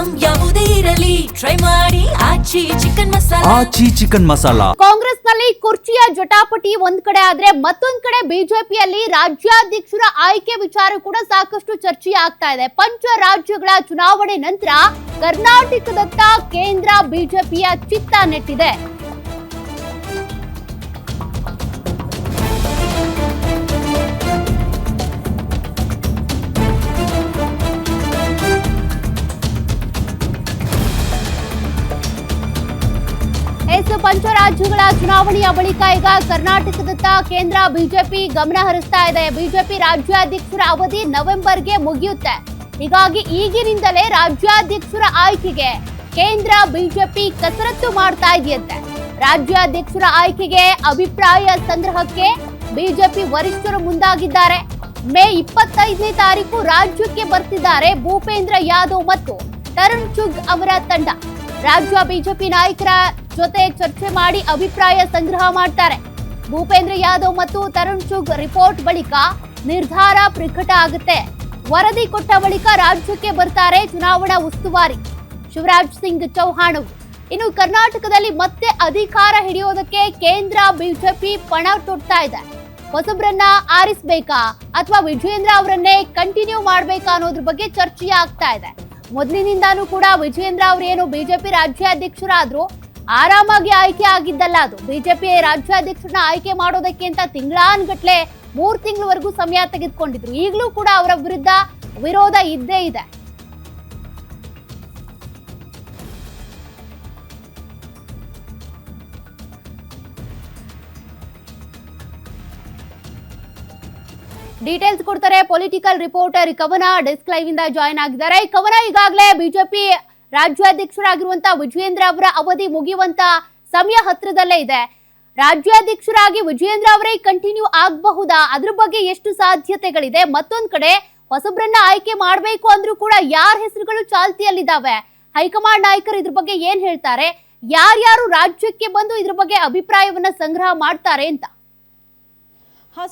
Item ಯಾವುದೇ ಇರಲಿ try ಮಾಡಿ ಆಚಿ ಚಿಕನ್ ಮಸಾಲಾ. ಆಚಿ ಚಿಕನ್ ಮಸಾಲಾ. ಕಾಂಗ್ರೆಸ್ ನಲ್ಲಿ ಕುರ್ಚಿಯ ಜಟಾಪಟಿ ಒಂದ್ ಕಡೆ ಆದ್ರೆ ಮತ್ತೊಂದ್ ಕಡೆ ಬಿಜೆಪಿಯಲ್ಲಿ ರಾಜ್ಯಾಧ್ಯಕ್ಷರ ಆಯ್ಕೆ ವಿಚಾರ ಕೂಡ ಸಾಕಷ್ಟು ಚರ್ಚೆ ಆಗ್ತಾ ಇದೆ. ಪಂಚ ರಾಜ್ಯಗಳ ಚುನಾವಣೆ ನಂತರ ಕರ್ನಾಟಕದತ್ತ ಕೇಂದ್ರ ಬಿಜೆಪಿಯ ಚಿತ್ತ ನೆಟ್ಟಿದೆ. ಪಂಚ ರಾಜ್ಯಗಳ ಚುನಾವಣೆಯ ಬಳಿಕ ಈಗ ಕರ್ನಾಟಕದತ್ತ ಕೇಂದ್ರ ಬಿಜೆಪಿ ಗಮನ ಹರಿಸ್ತಾ ಇದೆ. ಬಿಜೆಪಿ ರಾಜ್ಯಾಧ್ಯಕ್ಷರ ಅವಧಿ ನವೆಂಬರ್ಗೆ ಮುಗಿಯುತ್ತೆ. ಹೀಗಾಗಿ ಈಗಿನಿಂದಲೇ ರಾಜ್ಯಾಧ್ಯಕ್ಷರ ಆಯ್ಕೆಗೆ ಕೇಂದ್ರ ಬಿಜೆಪಿ ಕಸರತ್ತು ಮಾಡ್ತಾ ಇದೆಯಂತೆ. ರಾಜ್ಯಾಧ್ಯಕ್ಷರ ಆಯ್ಕೆಗೆ ಅಭಿಪ್ರಾಯ ಸಂಗ್ರಹಕ್ಕೆ ಬಿಜೆಪಿ ವರಿಷ್ಠರು ಮುಂದಾಗಿದ್ದಾರೆ. ಮೇ 25ನೇ ತಾರೀಕು ರಾಜ್ಯಕ್ಕೆ ಬರ್ತಿದ್ದಾರೆ ಭೂಪೇಂದ್ರ ಯಾದವ್ ಮತ್ತು ತರುಣ್ ಚುಗ್ ಅವರ ತಂಡ. ರಾಜ್ಯ ಬಿಜೆಪಿ ನಾಯಕರ ಜೊತೆ ಚರ್ಚೆ ಮಾಡಿ ಅಭಿಪ್ರಾಯ ಸಂಗ್ರಹ ಮಾಡ್ತಾರೆ. ಭೂಪೇಂದ್ರ ಯಾದವ್ ಮತ್ತು ತರುಣ್ ಚುಗ್ ರಿಪೋರ್ಟ್ ಬಳಿಕ ನಿರ್ಧಾರ ಪ್ರಕಟ ಆಗುತ್ತೆ. ವರದಿ ಕೊಟ್ಟ ಬಳಿಕ ರಾಜ್ಯಕ್ಕೆ ಬರ್ತಾರೆ ಚುನಾವಣಾ ಉಸ್ತುವಾರಿ ಶಿವರಾಜ್ ಸಿಂಗ್ ಚೌಹಾಣ್ ಅವರು. ಇನ್ನು ಕರ್ನಾಟಕದಲ್ಲಿ ಮತ್ತೆ ಅಧಿಕಾರ ಹಿಡಿಯೋದಕ್ಕೆ ಕೇಂದ್ರ ಬಿಜೆಪಿ ಪಣ ತೊಡ್ತಾ ಇದೆ. ಹೊಸಬ್ರನ್ನ ಆರಿಸಬೇಕಾ ಅಥವಾ ವಿಜಯೇಂದ್ರ ಅವರನ್ನೇ ಕಂಟಿನ್ಯೂ ಮಾಡಬೇಕಾ ಅನ್ನೋದ್ರ ಬಗ್ಗೆ ಚರ್ಚೆ ಆಗ್ತಾ ಇದೆ. ಮೊದಲಿನಿಂದಾನೂ ಕೂಡ ವಿಜಯೇಂದ್ರ ಅವರು ಏನು ಬಿಜೆಪಿ ರಾಜ್ಯಾಧ್ಯಕ್ಷರಾದ್ರು ಆರಾಮಾಗಿ ಆಯ್ಕೆ ಆಗಿದ್ದಲ್ಲ. ಅದು ಬಿಜೆಪಿ ರಾಜ್ಯಾಧ್ಯಕ್ಷರನ್ನ ಆಯ್ಕೆ ಮಾಡೋದಕ್ಕೆ ಅಂತ ತಿಂಗಳಾನ್ಗಟ್ಲೆ 3 ತಿಂಗಳವರೆಗೂ ಸಮಯ ತೆಗೆದುಕೊಂಡಿದ್ರು. ಈಗಲೂ ಕೂಡ ಅವರ ವಿರುದ್ಧ ವಿರೋಧ ಇದ್ದೇ ಇದೆ. ಡೀಟೇಲ್ಸ್ ಕೊಡ್ತಾರೆ ಪೊಲಿಟಿಕಲ್ ರಿಪೋರ್ಟರ್ ಕವನ. ಡೆಸ್ಕ್ ಲೈವ್ ಇಂದ ಜಾಯಿನ್ ಆಗಿದ್ದಾರೆ. ಕವನ, ಈಗಾಗಲೇ ಬಿಜೆಪಿ ರಾಜ್ಯಾಧ್ಯಕ್ಷರಾಗಿರುವಂತಹ ವಿಜಯೇಂದ್ರ ಅವರ ಅವಧಿ ಮುಗಿಯುವಂತ ಸಮಯ ಹತ್ರದಲ್ಲೇ ಇದೆ. ರಾಜ್ಯಾಧ್ಯಕ್ಷರಾಗಿ ವಿಜಯೇಂದ್ರ ಅವರೇ ಕಂಟಿನ್ಯೂ ಆಗಬಹುದಾ? ಅದ್ರ ಬಗ್ಗೆ ಎಷ್ಟು ಸಾಧ್ಯತೆಗಳಿದೆ? ಮತ್ತೊಂದ್ ಕಡೆ ಹೊಸಬ್ರನ್ನ ಆಯ್ಕೆ ಮಾಡಬೇಕು ಅಂದ್ರೂ ಕೂಡ ಯಾರ ಹೆಸರುಗಳು ಚಾಲ್ತಿಯಲ್ಲಿದ್ದಾವೆ? ಹೈಕಮಾಂಡ್ ನಾಯಕರು ಇದ್ರ ಬಗ್ಗೆ ಏನ್ ಹೇಳ್ತಾರೆ? ಯಾರ್ಯಾರು ರಾಜ್ಯಕ್ಕೆ ಬಂದು ಇದ್ರ ಬಗ್ಗೆ ಅಭಿಪ್ರಾಯವನ್ನ ಸಂಗ್ರಹ ಮಾಡ್ತಾರೆ ಅಂತ?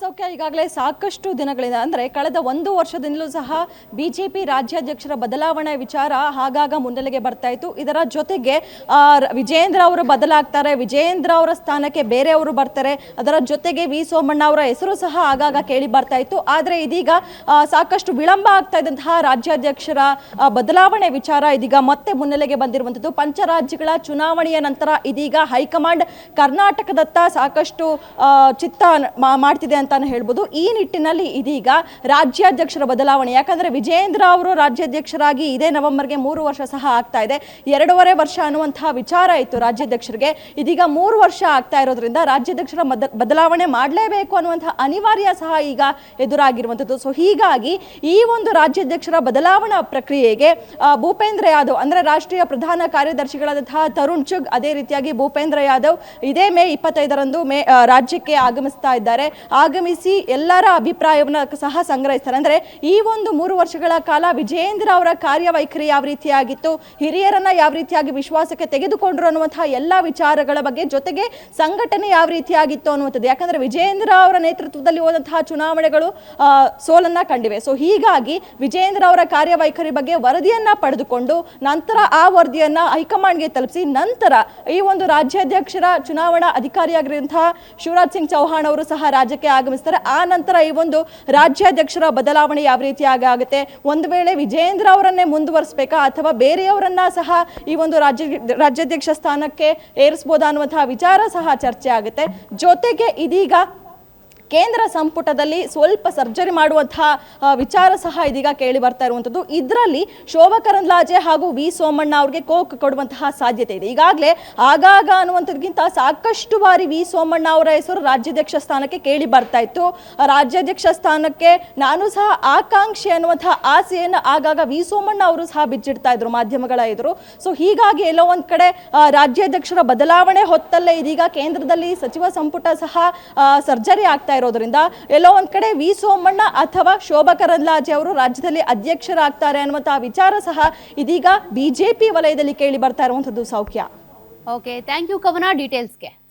ಸೌಖ್ಯ, ಈಗಾಗಲೇ ಸಾಕಷ್ಟು ದಿನಗಳಿಂದ ಅಂದರೆ ಕಳೆದ 1 ವರ್ಷದಿಂದಲೂ ಸಹ ಬಿಜೆಪಿ ರಾಜ್ಯಾಧ್ಯಕ್ಷರ ಬದಲಾವಣೆ ವಿಚಾರ ಆಗಾಗ ಮುನ್ನೆಲೆಗೆ ಬರ್ತಾ ಇತ್ತು. ಇದರ ಜೊತೆಗೆ ವಿಜಯೇಂದ್ರ ಅವರು ಬದಲಾಗ್ತಾರೆ, ವಿಜಯೇಂದ್ರ ಅವರ ಸ್ಥಾನಕ್ಕೆ ಬೇರೆಯವರು ಬರ್ತಾರೆ. ಅದರ ಜೊತೆಗೆ ವಿ ಸೋಮಣ್ಣ ಅವರ ಹೆಸರು ಸಹ ಆಗಾಗ ಕೇಳಿ ಬರ್ತಾ ಇತ್ತು. ಆದರೆ ಇದೀಗ ಸಾಕಷ್ಟು ವಿಳಂಬ ಆಗ್ತಾ ಇದ್ದಂತಹ ರಾಜ್ಯಾಧ್ಯಕ್ಷರ ಬದಲಾವಣೆ ವಿಚಾರ ಇದೀಗ ಮತ್ತೆ ಮುನ್ನೆಲೆಗೆ ಬಂದಿರುವಂಥದ್ದು. ಪಂಚರಾಜ್ಯಗಳ ಚುನಾವಣೆಯ ನಂತರ ಇದೀಗ ಹೈಕಮಾಂಡ್ ಕರ್ನಾಟಕದತ್ತ ಸಾಕಷ್ಟು ಚಿತ್ತ ಮಾಡ್ತಿದೆ ಅಂತಾನೆ ಹೇಳ್ಬೋದು. ಈ ನಿಟ್ಟಿನಲ್ಲಿ ಇದೀಗ ರಾಜ್ಯಾಧ್ಯಕ್ಷರ ಬದಲಾವಣೆ, ಯಾಕಂದ್ರೆ ವಿಜಯೇಂದ್ರ ಅವರು ರಾಜ್ಯಾಧ್ಯಕ್ಷರಾಗಿ ಇದೇ ನವೆಂಬರ್ಗೆ 3 ವರ್ಷ ಸಹ ಆಗ್ತಾ ಇದೆ. 2.5 ವರ್ಷ ಅನ್ನುವಂತಹ ವಿಚಾರ ಇತ್ತು ರಾಜ್ಯಾಧ್ಯಕ್ಷರಿಗೆ. ಇದೀಗ 3 ವರ್ಷ ಆಗ್ತಾ ಇರೋದ್ರಿಂದ ರಾಜ್ಯಾಧ್ಯಕ್ಷರ ಬದಲಾವಣೆ ಮಾಡಲೇಬೇಕು ಅನ್ನುವಂತಹ ಅನಿವಾರ್ಯ ಸಹ ಈಗ ಎದುರಾಗಿರುವಂಥದ್ದು. ಸೊ ಹೀಗಾಗಿ ಈ ಒಂದು ರಾಜ್ಯಾಧ್ಯಕ್ಷರ ಬದಲಾವಣಾ ಪ್ರಕ್ರಿಯೆಗೆ ಭೂಪೇಂದ್ರ ಯಾದವ್ ಅಂದ್ರೆ ರಾಷ್ಟ್ರೀಯ ಪ್ರಧಾನ ಕಾರ್ಯದರ್ಶಿಗಳಾದಂತಹ ತರುಣ್ ಚುಗ್, ಅದೇ ರೀತಿಯಾಗಿ ಭೂಪೇಂದ್ರ ಯಾದವ್ ಇದೇ ಮೇ 25ರಂದು ರಾಜ್ಯಕ್ಕೆ ಆಗಮಿಸ್ತಾ ಇದ್ದಾರೆ. ಆಗಮಿಸಿ ಎಲ್ಲರ ಅಭಿಪ್ರಾಯವನ್ನ ಸಹ ಸಂಗ್ರಹಿಸ್ತಾರೆ. ಅಂದ್ರೆ ಈ ಒಂದು 3 ವರ್ಷಗಳ ಕಾಲ ವಿಜಯೇಂದ್ರ ಅವರ ಕಾರ್ಯವೈಖರಿ ಯಾವ ರೀತಿಯಾಗಿತ್ತು, ಹಿರಿಯರನ್ನ ಯಾವ ರೀತಿಯಾಗಿ ವಿಶ್ವಾಸಕ್ಕೆ ತೆಗೆದುಕೊಂಡ್ರು ಅನ್ನುವಂತಹ ಎಲ್ಲ ವಿಚಾರಗಳ ಬಗ್ಗೆ, ಜೊತೆಗೆ ಸಂಘಟನೆ ಯಾವ ರೀತಿಯಾಗಿತ್ತು ಅನ್ನುವಂಥದ್ದು. ಯಾಕಂದ್ರೆ ವಿಜಯೇಂದ್ರ ಅವರ ನೇತೃತ್ವದಲ್ಲಿ ಹೋದಂತಹ ಚುನಾವಣೆಗಳು ಸೋಲನ್ನ ಕಂಡಿವೆ. ಸೊ ಹೀಗಾಗಿ ವಿಜಯೇಂದ್ರ ಅವರ ಕಾರ್ಯವೈಖರಿ ಬಗ್ಗೆ ವರದಿಯನ್ನ ಪಡೆದುಕೊಂಡು ನಂತರ ಆ ವರದಿಯನ್ನ ಹೈಕಮಾಂಡ್ಗೆ ತಲುಪಿಸಿ ನಂತರ ಈ ಒಂದು ರಾಜ್ಯಾಧ್ಯಕ್ಷರ ಚುನಾವಣಾ ಅಧಿಕಾರಿಯಾಗಿರುವಂತಹ ಶಿವರಾಜ್ ಸಿಂಗ್ ಚೌಹಾಣ್ ಅವರು ಸಹ ರಾಜ್ಯಕ್ಕೆ ಆಗಮಿಸ್ತಾರೆ. ಆ ನಂತರ ಈ ಒಂದು ರಾಜ್ಯಾಧ್ಯಕ್ಷರ ಬದಲಾವಣೆ ಯಾವ ರೀತಿಯಾಗಿ ಆಗುತ್ತೆ, ಒಂದು ವೇಳೆ ವಿಜಯೇಂದ್ರ ಅವರನ್ನೇ ಮುಂದುವರಿಸಬೇಕಾ ಅಥವಾ ಬೇರೆಯವರನ್ನ ಸಹ ಈ ಒಂದು ರಾಜ್ಯಾಧ್ಯಕ್ಷ ಸ್ಥಾನಕ್ಕೆ ಏರಿಸಬಹುದಾ ಅನ್ನುವಂತಹ ವಿಚಾರ ಸಹ ಚರ್ಚೆ ಆಗುತ್ತೆ. ಜೊತೆಗೆ ಇದೀಗ ಕೇಂದ್ರ ಸಂಪುಟದಲ್ಲಿ ಸ್ವಲ್ಪ ಸರ್ಜರಿ ಮಾಡುವಂತಹ ವಿಚಾರ ಸಹ ಇದೀಗ ಕೇಳಿ ಬರ್ತಾ ಇರುವಂಥದ್ದು. ಇದರಲ್ಲಿ ಶೋಭಾ ಕರಂದ್ಲಾಜೆ ಹಾಗೂ ವಿ ಸೋಮಣ್ಣ ಅವ್ರಿಗೆ ಕೋಕ್ ಕೊಡುವಂತಹ ಸಾಧ್ಯತೆ ಇದೆ. ಈಗಾಗಲೇ ಆಗಾಗ ಅನ್ನುವಂಥದ್ಗಿಂತ ಸಾಕಷ್ಟು ಬಾರಿ ವಿ ಸೋಮಣ್ಣ ಅವರ ಹೆಸರು ರಾಜ್ಯಾಧ್ಯಕ್ಷ ಸ್ಥಾನಕ್ಕೆ ಕೇಳಿ ಬರ್ತಾ ಇತ್ತು. ರಾಜ್ಯಾಧ್ಯಕ್ಷ ಸ್ಥಾನಕ್ಕೆ ನಾನು ಸಹ ಆಕಾಂಕ್ಷಿ ಅನ್ನುವಂತಹ ಆಸೆಯನ್ನು ಆಗಾಗ ವಿ ಸೋಮಣ್ಣ ಅವರು ಸಹ ಬಿಚ್ಚಿಡ್ತಾ ಇದ್ರು ಮಾಧ್ಯಮಗಳ ಎದುರು. ಸೊ ಹೀಗಾಗಿ ಎಲ್ಲೋ ಒಂದ್ ಕಡೆ ರಾಜ್ಯಾಧ್ಯಕ್ಷರ ಬದಲಾವಣೆ ಹೊತ್ತಲ್ಲೇ ಇದೀಗ ಕೇಂದ್ರದಲ್ಲಿ ಸಚಿವ ಸಂಪುಟ ಸಹ ಸರ್ಜರಿ ಆಗ್ತಾ ಇರೋದ್ರಿಂದ ಎಲ್ಲೋ ಒಂದ್ ಕಡೆ ವಿ ಸೋಮಣ್ಣ ಅಥವಾ ಶೋಭಾ ಕರಂದ್ಲಾಜೆ ಅವರು ರಾಜ್ಯದಲ್ಲಿ ಅಧ್ಯಕ್ಷರಾಗ್ತಾರೆ ಅನ್ನುವಂತಹ ವಿಚಾರ ಸಹ ಇದೀಗ ಬಿಜೆಪಿ ವಲಯದಲ್ಲಿ ಕೇಳಿ ಬರ್ತಾ ಇರುವಂತದ್ದು. ಸೌಖ್ಯ. ಓಕೆ, ಥ್ಯಾಂಕ್ ಯು ಕವನ ಡೀಟೇಲ್ಸ್ಗೆ.